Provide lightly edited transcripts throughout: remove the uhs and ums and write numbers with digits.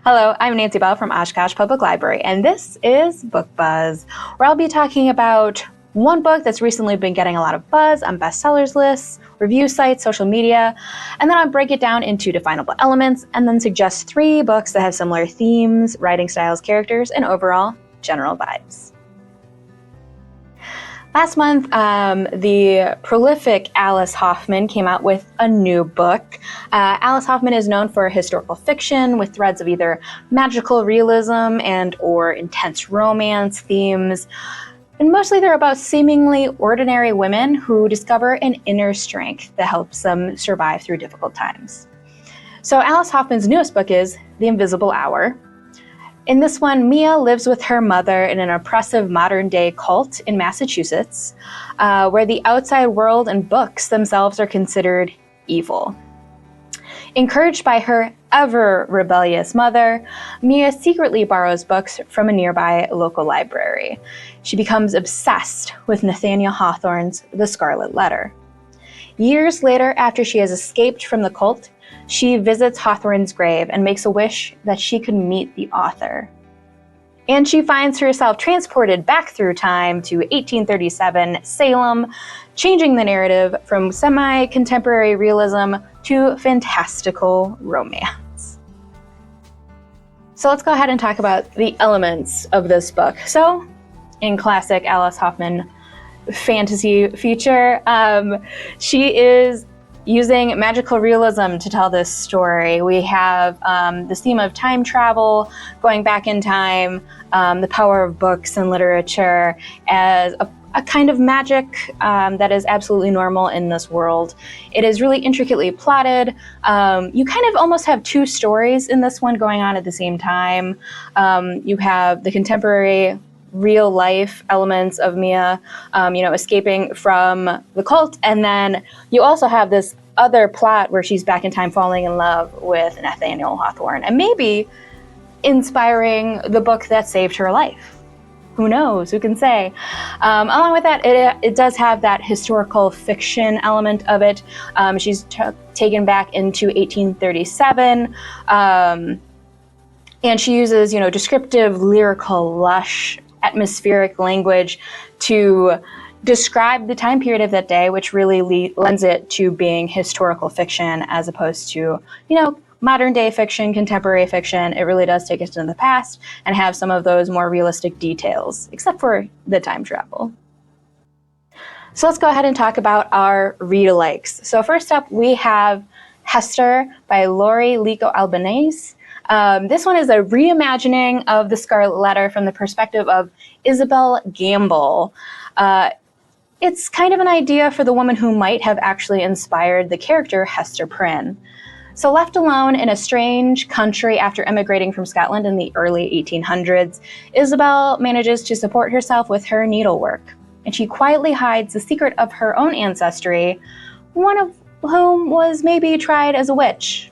Hello, I'm Nancy Bell from Oshkosh Public Library, and this is Book Buzz, where I'll be talking about one book that's recently been getting a lot of buzz on bestsellers lists, review sites, social media, and then I'll break it down into definable elements and then suggest 3 books that have similar themes, writing styles, characters, and overall general vibes. Last month, the prolific Alice Hoffman came out with a new book. Alice Hoffman is known for historical fiction with threads of either magical realism and or intense romance themes. And mostly they're about seemingly ordinary women who discover an inner strength that helps them survive through difficult times. So Alice Hoffman's newest book is The Invisible Hour. In this one, Mia lives with her mother in an oppressive modern-day cult in Massachusetts, where the outside world and books themselves are considered evil. Encouraged by her ever-rebellious mother, Mia secretly borrows books from a nearby local library. She becomes obsessed with Nathaniel Hawthorne's The Scarlet Letter. Years later, after she has escaped from the cult, she visits Hawthorne's grave and makes a wish that she could meet the author. And she finds herself transported back through time to 1837 Salem, changing the narrative from semi-contemporary realism to fantastical romance. So let's go ahead and talk about the elements of this book. So, in classic Alice Hoffman fantasy feature, she is using magical realism to tell this story. We have this theme of time travel, going back in time, the power of books and literature as a kind of magic that is absolutely normal in this world. It is really intricately plotted. You kind of almost have 2 stories in this one going on at the same time. You have the contemporary real life elements of Mia, escaping from the cult. And then you also have this other plot where she's back in time falling in love with Nathaniel Hawthorne and maybe inspiring the book that saved her life. Who knows? Who can say? Along with that, it does have that historical fiction element of it. She's taken back into 1837. And she uses, descriptive, lyrical, lush, atmospheric language to describe the time period of that day, which really lends it to being historical fiction as opposed to, modern day fiction, contemporary fiction. It really does take us into the past and have some of those more realistic details, except for the time travel. So let's go ahead and talk about our Readalikes. So first up, we have Hester by Lori Lico Albanese. This one is a reimagining of The Scarlet Letter from the perspective of Isabel Gamble. It's kind of an idea for the woman who might have actually inspired the character Hester Prynne. So left alone in a strange country after emigrating from Scotland in the early 1800s, Isabel manages to support herself with her needlework, and she quietly hides the secret of her own ancestry, one of whom was maybe tried as a witch,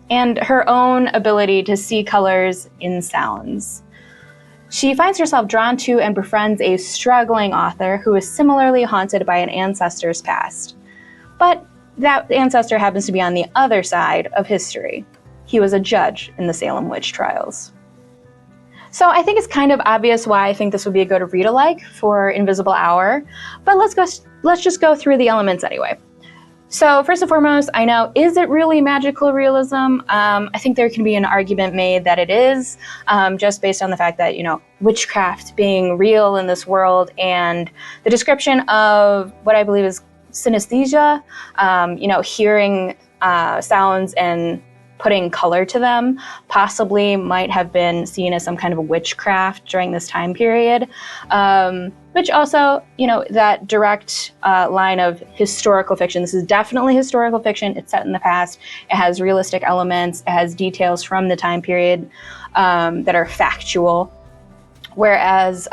and her own ability to see colors in sounds. She finds herself drawn to and befriends a struggling author who is similarly haunted by an ancestor's past. But that ancestor happens to be on the other side of history. He was a judge in the Salem witch trials. So I think it's kind of obvious why I think this would be a good read-alike for Invisible Hour, but let's just go through the elements anyway. So first and foremost, I know, is it really magical realism? I think there can be an argument made that it is, just based on the fact that, witchcraft being real in this world and the description of what I believe is synesthesia, hearing sounds and putting color to them, possibly might have been seen as some kind of a witchcraft during this time period. Which also, that direct line of historical fiction. This is definitely historical fiction. It's set in the past. It has realistic elements. It has details from the time period that are factual. Whereas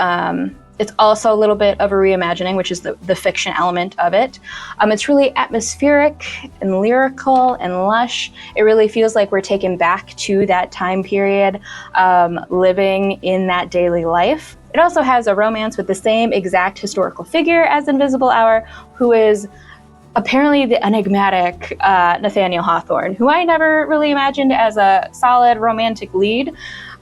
it's also a little bit of a reimagining, which is the fiction element of it. It's really atmospheric and lyrical and lush. It really feels like we're taken back to that time period, living in that daily life. It also has a romance with the same exact historical figure as Invisible Hour, who is apparently the enigmatic Nathaniel Hawthorne, who I never really imagined as a solid romantic lead,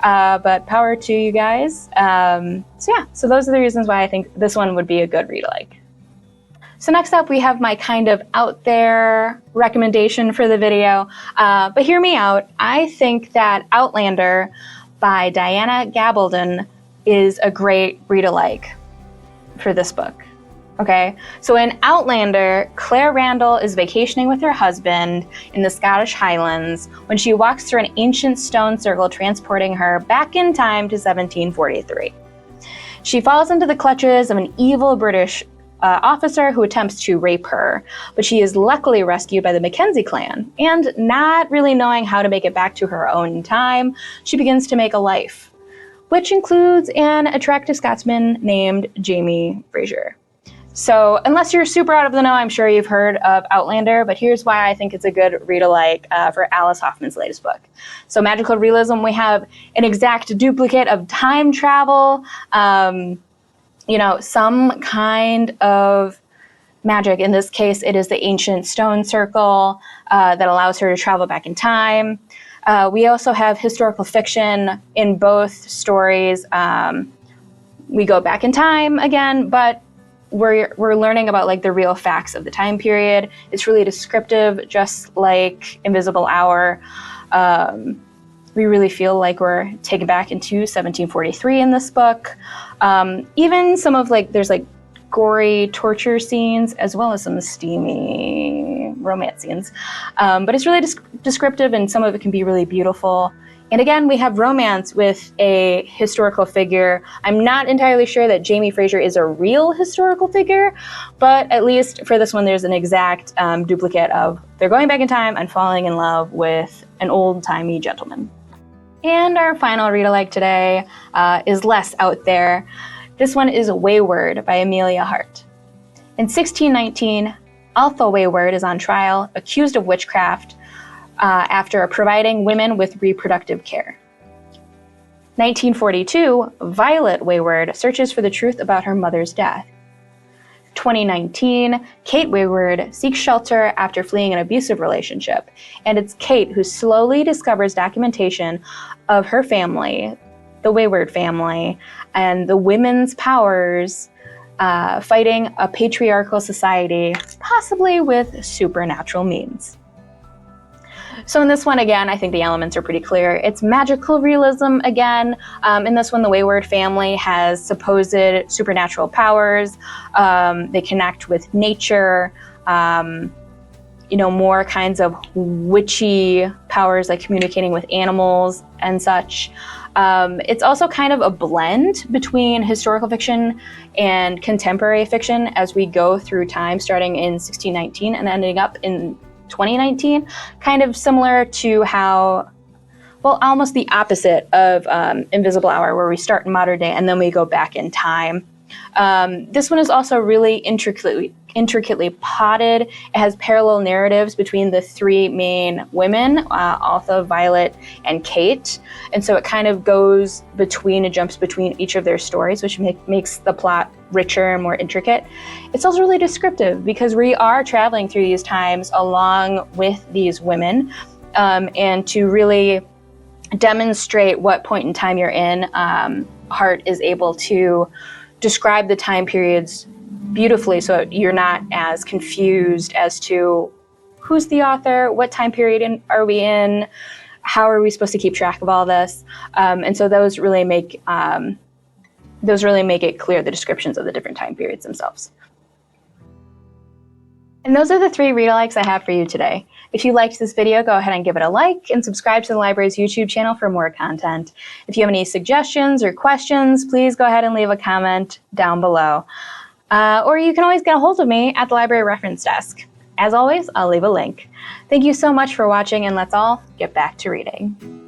but power to you guys. So those are the reasons why I think this one would be a good read-alike. So next up, we have my kind of out there recommendation for the video, but hear me out. I think that Outlander by Diana Gabaldon is a great read-alike for this book. Okay, so in Outlander, Claire Randall is vacationing with her husband in the Scottish Highlands when she walks through an ancient stone circle transporting her back in time to 1743. She falls into the clutches of an evil British officer who attempts to rape her, but she is luckily rescued by the Mackenzie clan, and not really knowing how to make it back to her own time, she begins to make a life, which includes an attractive Scotsman named Jamie Fraser. So unless you're super out of the know, I'm sure you've heard of Outlander, but here's why I think it's a good read-alike for Alice Hoffman's latest book. So magical realism, we have an exact duplicate of time travel, some kind of magic. In this case, it is the ancient stone circle that allows her to travel back in time. We also have historical fiction in both stories. We go back in time again, but we're learning about like the real facts of the time period. It's really descriptive, just like Invisible Hour. We really feel like we're taken back into 1743 in this book. Even some of there's gory torture scenes as well as some steamy romance scenes. But it's really descriptive, and some of it can be really beautiful. And again, we have romance with a historical figure. I'm not entirely sure that Jamie Fraser is a real historical figure, but at least for this one, there's an exact duplicate of they're going back in time and falling in love with an old-timey gentleman. And our final read-alike today is less out there. This one is Wayward by Amelia Hart. In 1619, Alpha Wayward is on trial, accused of witchcraft, after providing women with reproductive care. 1942, Violet Wayward searches for the truth about her mother's death. 2019, Kate Wayward seeks shelter after fleeing an abusive relationship, and it's Kate who slowly discovers documentation of her family, the Wayward family, and the women's powers fighting a patriarchal society, possibly with supernatural means. So in this one, again, I think the elements are pretty clear. It's magical realism again. In this one, the Wayward family has supposed supernatural powers. They connect with nature, more kinds of witchy powers like communicating with animals and such. It's also kind of a blend between historical fiction and contemporary fiction as we go through time, starting in 1619 and ending up in 2019, kind of similar to how, almost the opposite of Invisible Hour, where we start in modern day and then we go back in time. This one is also really intricately plotted. It has parallel narratives between the three main women, Altha, Violet, and Kate. And so it kind of goes between and jumps between each of their stories, which makes the plot richer and more intricate. It's also really descriptive because we are traveling through these times along with these women, and to really demonstrate what point in time you're in, Hart is able to describe the time periods beautifully so you're not as confused as to who's the author, what time period are we in, how are we supposed to keep track of all this, and so those really make it clear, the descriptions of the different time periods themselves. And those are the 3 read-alikes I have for you today. If you liked this video, go ahead and give it a like and subscribe to the library's YouTube channel for more content. If you have any suggestions or questions, please go ahead and leave a comment down below. Or you can always get a hold of me at the library reference desk. As always, I'll leave a link. Thank you so much for watching, and let's all get back to reading.